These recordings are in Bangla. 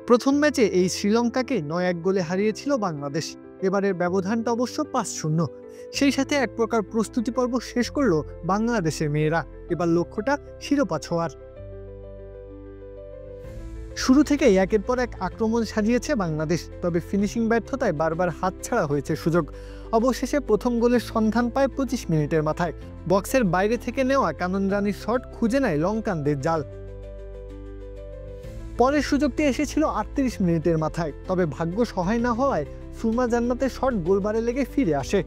প্রথম ম্যাচে এই শ্রীলঙ্কাকে ৯-১ গোলে হারিয়েছিল বাংলাদেশ। এবারের ব্যবধানটা অবশ্য ৫-০। সেই সাথে এক প্রকার প্রস্তুতি পর্ব শেষ করল বাংলাদেশের মেয়েরা। এবার লক্ষ্যটা শিরোপা ছোঁয়ার। শুরু থেকেই একের পর এক আক্রমণ সাজিয়েছে বাংলাদেশ, তবে ফিনিশিং ব্যর্থতায় বারবার হাতছাড়া হয়েছে সুযোগ। অবশেষে প্রথম গোলের সন্ধান পায় ২৫ মিনিটের মাথায়। বক্সের বাইরে থেকে নেওয়া কানন রানীর শট খুঁজে নেয় লঙ্কানদের জাল। পরের সুযোগটি এসেছিল ৩৮ মিনিটের মাথায়, তবে ভাগ্য সহায় না হওয়ায় সুরমা জান্নাতের শট গোলবারে লেগে ফিরে আসে।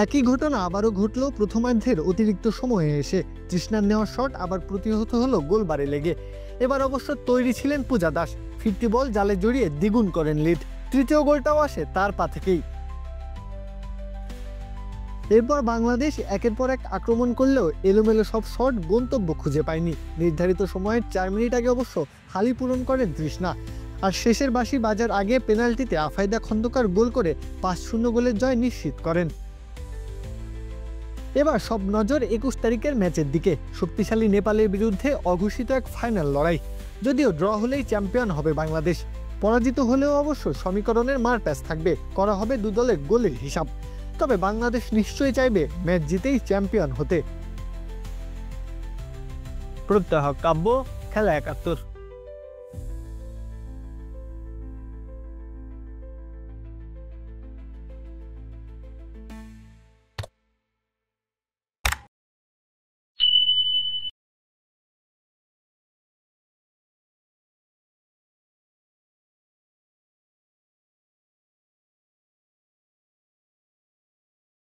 একই ঘটনা আবারও ঘটল প্রথমার্ধের অতিরিক্ত সময়ে এসে। তৃষ্ণার নেওয়া শট আবার প্রতিহত হলো গোলবারে লেগে। এবার অবশ্য তৈরি ছিলেন পূজা দাস। ফিরতি বল জালে জড়িয়ে দ্বিগুণ করেন লিড। তৃতীয় গোলটাও আসে তার পা থেকেই। এরপর বাংলাদেশ একের পর এক আক্রমণ করলেও এলোমেলো সব শট গন্তব্য খুঁজে পায়নি। নির্ধারিত সময়ের ৪ মিনিট আগে অবশ্য হালি পূরণ করেন তৃষ্ণা। আর শেষের বাঁশি বাজার আগে পেনাল্টিতে আফাইদা খন্দকার গোল করে ৫-০ গোলের জয় নিশ্চিত করেন। এবার সব নজর ২১ তারিখের ম্যাচের দিকে। শক্তিশালী নেপালের বিরুদ্ধে অঘোষিত এক ফাইনাল লড়াই। যদিও ড্র হলেই চ্যাম্পিয়ন হবে বাংলাদেশ। পরাজিত হলেও অবশ্য সমীকরণের মারপ্যাচ থাকবে, করা হবে দু দলের গোলের হিসাব। তবে বাংলাদেশ নিশ্চয়ই চাইবে ম্যাচ জিতেই চ্যাম্পিয়ন হতে। প্রত্যহ কাব্য, খেলা ৭১।